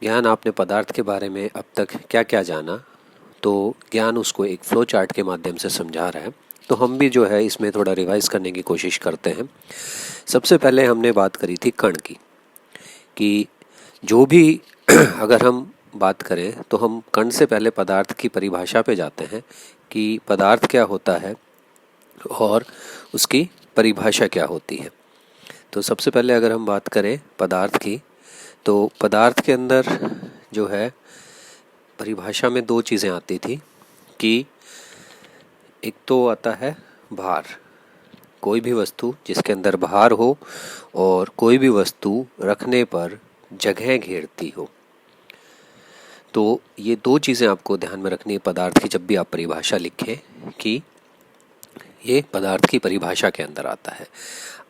ज्ञान आपने पदार्थ के बारे में अब तक क्या क्या जाना, तो ज्ञान उसको एक फ्लो चार्ट के माध्यम से समझा रहा है। तो हम भी जो है इसमें थोड़ा रिवाइज करने की कोशिश करते हैं। सबसे पहले हमने बात करी थी कण की, कि जो भी अगर हम बात करें तो हम कण से पहले पदार्थ की परिभाषा पे जाते हैं कि पदार्थ क्या होता है और उसकी परिभाषा क्या होती है। तो सबसे पहले अगर हम बात करें पदार्थ की, तो पदार्थ के अंदर जो है परिभाषा में दो चीज़ें आती थी कि एक तो आता है भार, कोई भी वस्तु जिसके अंदर भार हो और कोई भी वस्तु रखने पर जगह घेरती हो। तो ये दो चीज़ें आपको ध्यान में रखनी है पदार्थ की जब भी आप परिभाषा लिखें, कि ये पदार्थ की परिभाषा के अंदर आता है।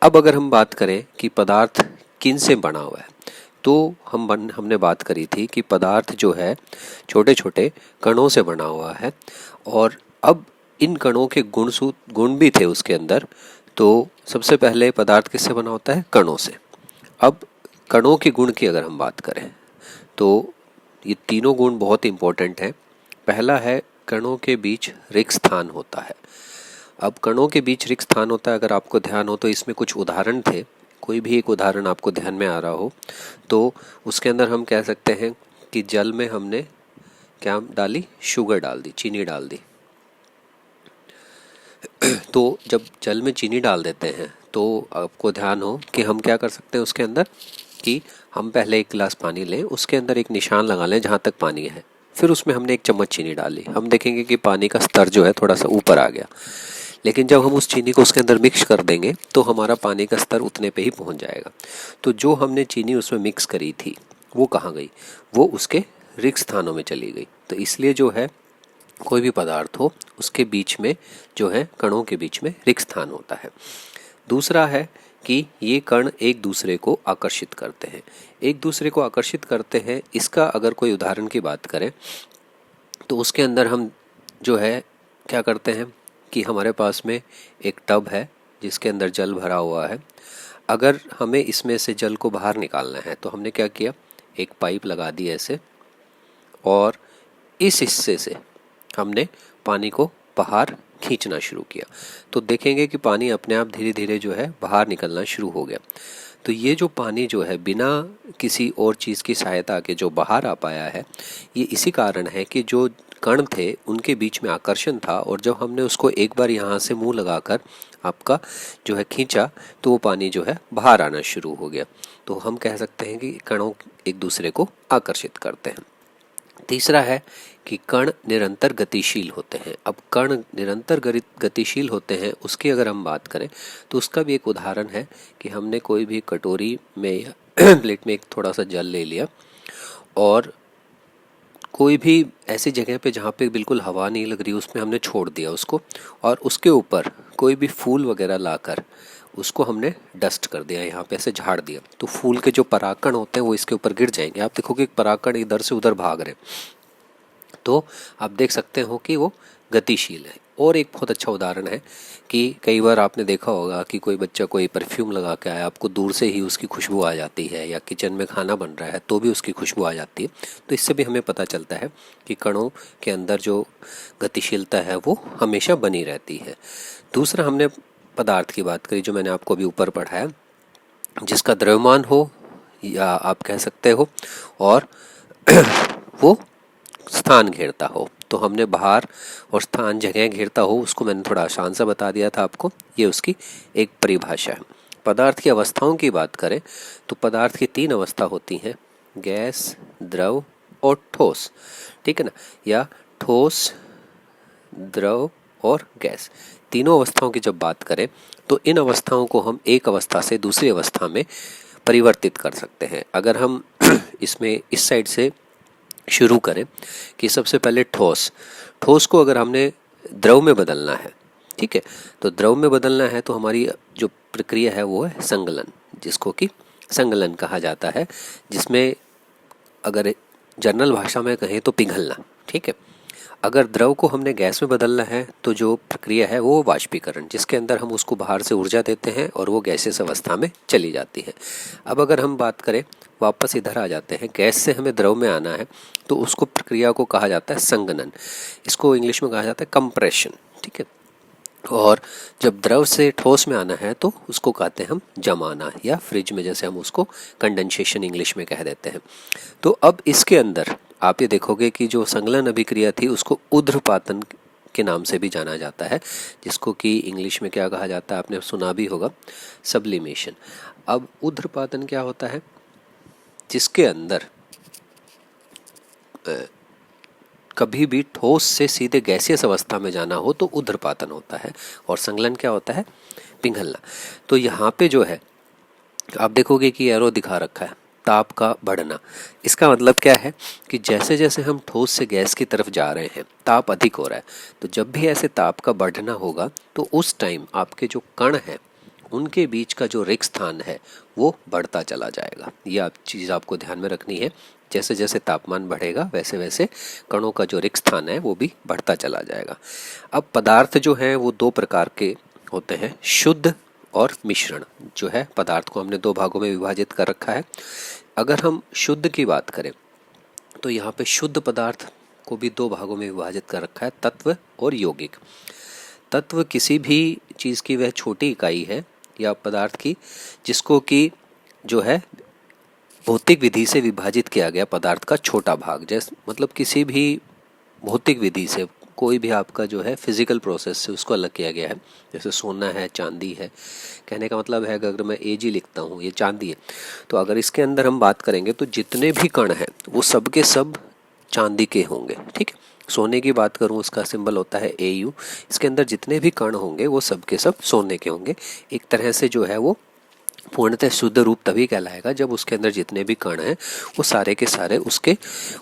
अब अगर हम बात करें कि पदार्थ किन से बना हुआ है, तो हमने बात करी थी कि पदार्थ जो है छोटे छोटे कणों से बना हुआ है, और अब इन कणों के गुण भी थे उसके अंदर। तो सबसे पहले पदार्थ किससे बना होता है? कणों से। अब कणों के गुण की अगर हम बात करें तो ये तीनों गुण बहुत इंपॉर्टेंट हैं। पहला है कणों के बीच रिक्त स्थान होता है। अब कणों के बीच रिक्त स्थान होता है, अगर आपको ध्यान हो तो इसमें कुछ उदाहरण थे, कोई भी एक उदाहरण आपको ध्यान में आ रहा हो तो उसके अंदर हम कह सकते हैं कि जल में हमने क्या डाली? शुगर डाल दी, चीनी डाल दी। तो जब जल में चीनी डाल देते हैं तो आपको ध्यान हो कि हम क्या कर सकते हैं उसके अंदर, कि हम पहले एक गिलास पानी लें, उसके अंदर एक निशान लगा लें जहाँ तक पानी है, फिर उसमें हमने एक चम्मच चीनी डाली, हम देखेंगे कि पानी का स्तर जो है थोड़ा सा ऊपर आ गया। लेकिन जब हम उस चीनी को उसके अंदर मिक्स कर देंगे तो हमारा पानी का स्तर उतने पे ही पहुंच जाएगा। तो जो हमने चीनी उसमें मिक्स करी थी वो कहाँ गई? वो उसके रिक्त स्थानों में चली गई। तो इसलिए जो है कोई भी पदार्थ हो उसके बीच में जो है कणों के बीच में रिक्त स्थान होता है। दूसरा है कि ये कण एक दूसरे को आकर्षित करते हैं। एक दूसरे को आकर्षित करते हैं, इसका अगर कोई उदाहरण की बात करें तो उसके अंदर हम जो है क्या करते हैं कि हमारे पास में एक टब है जिसके अंदर जल भरा हुआ है। अगर हमें इसमें से जल को बाहर निकालना है तो हमने क्या किया? एक पाइप लगा दी ऐसे, और इस हिस्से से हमने पानी को बाहर खींचना शुरू किया। तो देखेंगे कि पानी अपने आप धीरे धीरे जो है बाहर निकलना शुरू हो गया। तो ये जो पानी जो है बिना किसी और चीज़ की सहायता के जो बाहर आ पाया है, ये इसी कारण है कि जो कण थे उनके बीच में आकर्षण था, और जब हमने उसको एक बार यहाँ से मुंह लगाकर आपका जो है खींचा तो वो पानी जो है बाहर आना शुरू हो गया। तो हम कह सकते हैं कि कणों एक दूसरे को आकर्षित करते हैं। तीसरा है कि कण निरंतर गतिशील होते हैं। अब कण निरंतर गतिशील होते हैं, उसकी अगर हम बात करें तो उसका भी एक उदाहरण है कि हमने कोई भी कटोरी में या प्लेट में एक थोड़ा सा जल ले लिया, और कोई भी ऐसी जगह पे जहाँ पे बिल्कुल हवा नहीं लग रही उसमें हमने छोड़ दिया उसको, और उसके ऊपर कोई भी फूल वगैरह लाकर उसको हमने डस्ट कर दिया, यहाँ पे ऐसे झाड़ दिया, तो फूल के जो परागकण होते हैं वो इसके ऊपर गिर जाएंगे। आप देखोगे परागकण इधर से उधर भाग रहे, तो आप देख सकते हो कि वो गतिशील है। और एक बहुत अच्छा उदाहरण है कि कई बार आपने देखा होगा कि कोई बच्चा कोई परफ्यूम लगा के आया, आपको दूर से ही उसकी खुशबू आ जाती है, या किचन में खाना बन रहा है तो भी उसकी खुशबू आ जाती है। तो इससे भी हमें पता चलता है कि कणों के अंदर जो गतिशीलता है वो हमेशा बनी रहती है। दूसरा हमने पदार्थ की बात करी जो मैंने आपको अभी ऊपर पढ़ाया, जिसका द्रव्यमान हो या आप कह सकते हो, और वो स्थान घेरता हो। तो हमने बाहर और स्थान जगह घेरता हो उसको मैंने थोड़ा आसान सा बता दिया था आपको, ये उसकी एक परिभाषा है। पदार्थ की अवस्थाओं की बात करें तो पदार्थ की 3 अवस्था होती हैं, गैस, द्रव और ठोस। ठीक है ना? या ठोस, द्रव और गैस, तीनों अवस्थाओं की जब बात करें तो इन अवस्थाओं को हम एक अवस्था से दूसरी अवस्था में परिवर्तित कर सकते हैं। अगर हम इसमें इस साइड से शुरू करें कि सबसे पहले ठोस, ठोस को अगर हमने द्रव में बदलना है, ठीक है, तो द्रव में बदलना है तो हमारी जो प्रक्रिया है वो है संगलन, जिसको कि संगलन कहा जाता है, जिसमें अगर जनरल भाषा में कहें तो पिघलना। ठीक है। अगर द्रव को हमने गैस में बदलना है तो जो प्रक्रिया है वो वाष्पीकरण, जिसके अंदर हम उसको बाहर से ऊर्जा देते हैं और वो गैसेस अवस्था में चली जाती है। अब अगर हम बात करें वापस इधर आ जाते हैं, गैस से हमें द्रव में आना है, तो उसको प्रक्रिया को कहा जाता है संघनन। इसको इंग्लिश में कहा जाता है कंप्रेशन, ठीक है। और जब द्रव से ठोस में आना है तो उसको कहते हैं हम जमाना, या फ्रिज में जैसे हम उसको कंडेंसेशन इंग्लिश में कह देते हैं। तो अब इसके अंदर आप ये देखोगे कि जो संगलन अभिक्रिया थी उसको ऊर्ध्वपातन के नाम से भी जाना जाता है, जिसको कि इंग्लिश में क्या कहा जाता है, आपने सुना भी होगा, सब्लिमेशन। अब ऊर्ध्वपातन क्या होता है? जिसके अंदर कभी भी ठोस से सीधे गैसियस अवस्था में जाना हो तो ऊर्ध्वपातन होता है, और संगलन क्या होता है? पिघलना। तो यहाँ पे जो है आप देखोगे कि एरो दिखा रखा है, ताप का बढ़ना। इसका मतलब क्या है कि जैसे जैसे हम ठोस से गैस की तरफ जा रहे हैं ताप अधिक हो रहा है, तो जब भी ऐसे ताप का बढ़ना होगा तो उस टाइम आपके जो कण हैं उनके बीच का जो रिक्त स्थान है वो बढ़ता चला जाएगा। ये चीज़ आपको ध्यान में रखनी है। जैसे जैसे तापमान बढ़ेगा वैसे वैसे कणों का जो रिक्त स्थान है वो भी बढ़ता चला जाएगा। अब पदार्थ जो हैं वो दो प्रकार के होते हैं, शुद्ध और मिश्रण। जो है पदार्थ को हमने दो भागों में विभाजित कर रखा है। अगर हम शुद्ध की बात करें तो यहाँ पे शुद्ध पदार्थ को भी दो भागों में विभाजित कर रखा है, तत्व और यौगिक। तत्व किसी भी चीज़ की वह छोटी इकाई है या पदार्थ की जिसको कि जो है भौतिक विधि से विभाजित किया गया पदार्थ का छोटा भाग। जैसे मतलब किसी भी भौतिक विधि से कोई भी आपका जो है फिजिकल प्रोसेस से उसको अलग किया गया है, जैसे सोना है, चांदी है। कहने का मतलब है कि अगर मैं AG लिखता हूँ, ये चांदी है, तो अगर इसके अंदर हम बात करेंगे तो जितने भी कण हैं वो सब के सब चांदी के होंगे, ठीक है। सोने की बात करूँ, उसका सिंबल होता है AU। इसके अंदर जितने भी कण होंगे वो सब के सब सोने के होंगे। एक तरह से जो है वो पूर्णतः शुद्ध रूप तभी कहलाएगा जब उसके अंदर जितने भी कण हैं वो सारे के सारे उसके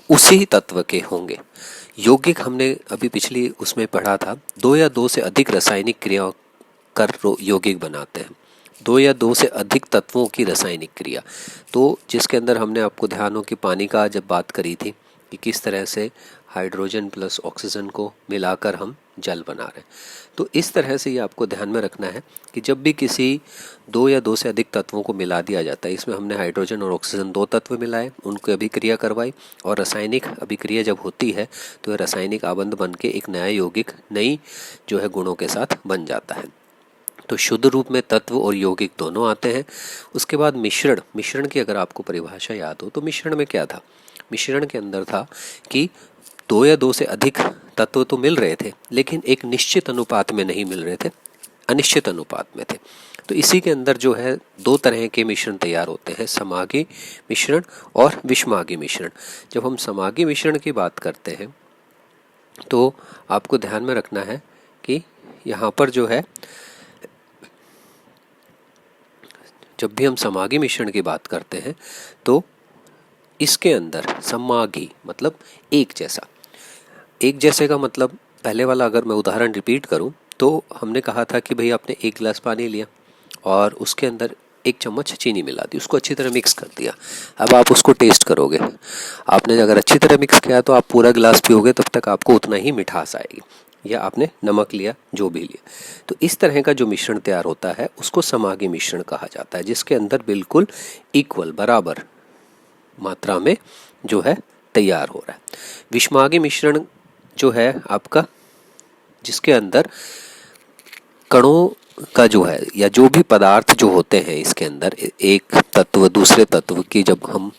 उसी तत्व के होंगे। यौगिक हमने अभी पिछली उसमें पढ़ा था, 2 या 2 से अधिक रासायनिक क्रिया कर यौगिक बनाते हैं। 2 या 2 से अधिक तत्वों की रासायनिक क्रिया, तो जिसके अंदर हमने आपको ध्यान हो कि पानी का जब बात करी थी कि किस तरह से हाइड्रोजन प्लस ऑक्सीजन को मिलाकर हम जल बना रहे हैं। तो इस तरह से ये आपको ध्यान में रखना है कि जब भी किसी 2 या 2 से अधिक तत्वों को मिला दिया जाता है, इसमें हमने हाइड्रोजन और ऑक्सीजन 2 तत्व मिलाए, उनको अभिक्रिया करवाई, और रासायनिक अभिक्रिया जब होती है तो रासायनिक आबंध बन के एक नया यौगिक नई जो है गुणों के साथ बन जाता है। तो शुद्ध रूप में तत्व और यौगिक दोनों आते हैं। उसके बाद मिश्रण। मिश्रण की अगर आपको परिभाषा याद हो तो मिश्रण में क्या था? मिश्रण के अंदर था कि 2 या 2 से अधिक तत्व तो मिल रहे थे लेकिन एक निश्चित अनुपात में नहीं मिल रहे थे, अनिश्चित अनुपात में थे। तो इसी के अंदर जो है 2 तरह के मिश्रण तैयार होते हैं, समागी मिश्रण और विषमागी मिश्रण। जब हम समागी मिश्रण की बात करते हैं तो आपको ध्यान में रखना है कि यहाँ पर जो है जब भी हम समागी मिश्रण की बात करते हैं तो इसके अंदर समागी मतलब एक जैसा। एक जैसे का मतलब पहले वाला अगर मैं उदाहरण रिपीट करूं तो हमने कहा था कि भाई आपने 1 गिलास पानी लिया और उसके अंदर 1 चम्मच चीनी मिला दी, उसको अच्छी तरह मिक्स कर दिया। अब आप उसको टेस्ट करोगे, आपने अगर अच्छी तरह मिक्स किया तो आप पूरा गिलास पियोगे, तब तक आपको उतना ही मिठास आएगी। या आपने नमक लिया, जो भी लिया, तो इस तरह का जो मिश्रण तैयार होता है उसको समागी मिश्रण कहा जाता है, जिसके अंदर बिल्कुल इक्वल बराबर मात्रा में जो है तैयार हो रहा है। विषमागी मिश्रण जो है आपका, जिसके अंदर कणों का जो है या जो भी पदार्थ जो होते हैं इसके अंदर एक तत्व दूसरे तत्व की जब हम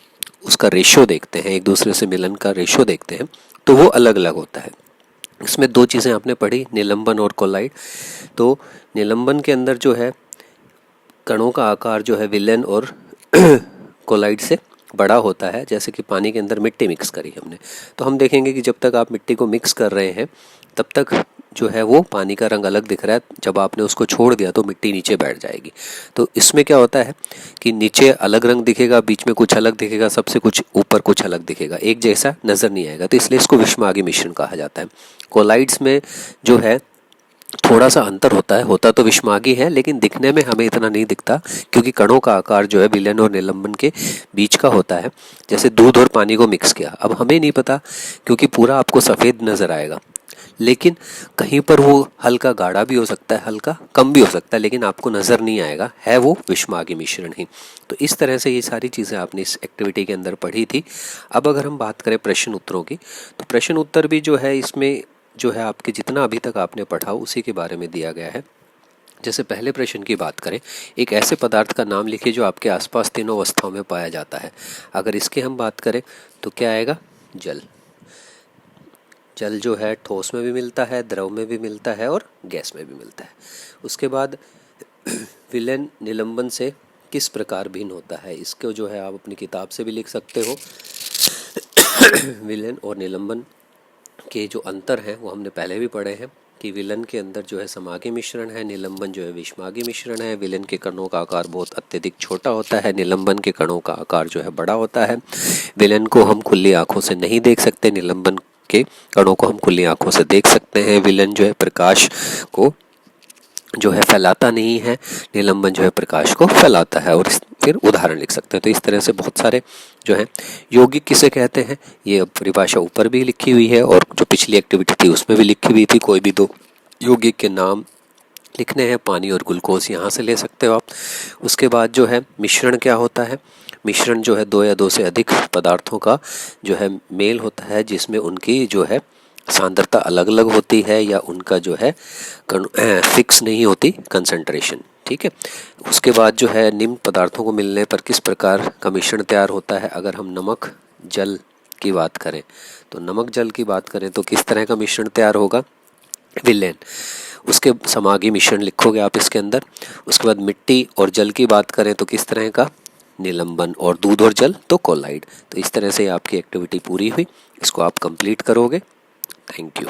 उसका रेशियो देखते हैं, एक दूसरे से मिलन का रेशियो देखते हैं, तो वो अलग अलग होता है। इसमें 2 चीज़ें आपने पढ़ी, निलंबन और कोलाइड। तो निलंबन के अंदर जो है कणों का आकार जो है विलेन और कोलाइड से बड़ा होता है। जैसे कि पानी के अंदर मिट्टी मिक्स करी हमने, तो हम देखेंगे कि जब तक आप मिट्टी को मिक्स कर रहे हैं तब तक जो है वो पानी का रंग अलग दिख रहा है, जब आपने उसको छोड़ दिया तो मिट्टी नीचे बैठ जाएगी। तो इसमें क्या होता है कि नीचे अलग रंग दिखेगा, बीच में कुछ अलग दिखेगा, सबसे कुछ ऊपर कुछ अलग दिखेगा, एक जैसा नज़र नहीं आएगा। तो इसलिए इसको विषमागी मिश्रण कहा जाता है। कोलाइड्स में जो है थोड़ा सा अंतर होता तो विषमागी है, लेकिन दिखने में हमें इतना नहीं दिखता क्योंकि कणों का आकार जो है विलेन और निलंबन के बीच का होता है। जैसे दूध और पानी को मिक्स किया, अब हमें नहीं पता क्योंकि पूरा आपको सफ़ेद नज़र आएगा, लेकिन कहीं पर वो हल्का गाढ़ा भी हो सकता है, हल्का कम भी हो सकता है, लेकिन आपको नज़र नहीं आएगा, है वो विषमागी मिश्रण ही। तो इस तरह से ये सारी चीज़ें आपने इस एक्टिविटी के अंदर पढ़ी थी। अब अगर हम बात करें प्रश्न उत्तरों की, तो प्रश्न उत्तर भी जो है इसमें जो है आपके जितना अभी तक आपने पढ़ा उसी के बारे में दिया गया है। जैसे पहले प्रश्न की बात करें, एक ऐसे पदार्थ का नाम लिखिए जो आपके आसपास तीनों अवस्थाओं में पाया जाता है। अगर इसकी हम बात करें तो क्या आएगा? जल। जल जो है ठोस में भी मिलता है, द्रव में भी मिलता है और गैस में भी मिलता है। उसके बाद विलयन निलंबन से किस प्रकार भिन्न होता है, इसको जो है आप अपनी किताब से भी लिख सकते हो। विलयन और निलंबन के जो अंतर हैं वो हमने पहले भी पढ़े हैं कि विलन के अंदर जो है समागी मिश्रण है, निलंबन जो है विषमागी मिश्रण है। विलन के कणों का आकार बहुत अत्यधिक छोटा होता है, निलंबन के कणों का आकार जो है बड़ा होता है। विलन को हम खुली आंखों से नहीं देख सकते, निलंबन के कणों को हम खुली आंखों से देख सकते हैं। विलन जो है प्रकाश को जो है फैलाता नहीं है, निलंबन जो है प्रकाश को फैलाता है। और फिर उदाहरण लिख सकते हैं। तो इस तरह से बहुत सारे जो है यौगिक किसे कहते हैं, ये परिभाषा ऊपर भी लिखी हुई है और जो पिछली एक्टिविटी थी उसमें भी लिखी हुई थी। कोई भी दो यौगिक के नाम लिखने हैं, पानी और ग्लूकोज यहाँ से ले सकते हो आप। उसके बाद जो है मिश्रण क्या होता है, मिश्रण जो है दो या दो से अधिक पदार्थों का जो है मेल होता है, जिसमें उनकी जो है सांद्रता अलग अलग होती है या उनका जो है फिक्स नहीं होती कंसंट्रेशन। ठीक है। उसके बाद जो है निम्न पदार्थों को मिलने पर किस प्रकार का मिश्रण तैयार होता है। अगर हम नमक जल की बात करें तो नमक जल की बात करें तो किस तरह का मिश्रण तैयार होगा? विलेन। उसके समागी मिश्रण लिखोगे आप इसके अंदर। उसके बाद मिट्टी और जल की बात करें तो किस तरह का? निलंबन। और दूध और जल तो कोलाइड। तो इस तरह से आपकी एक्टिविटी पूरी हुई, इसको आप कंप्लीट करोगे। Thank you.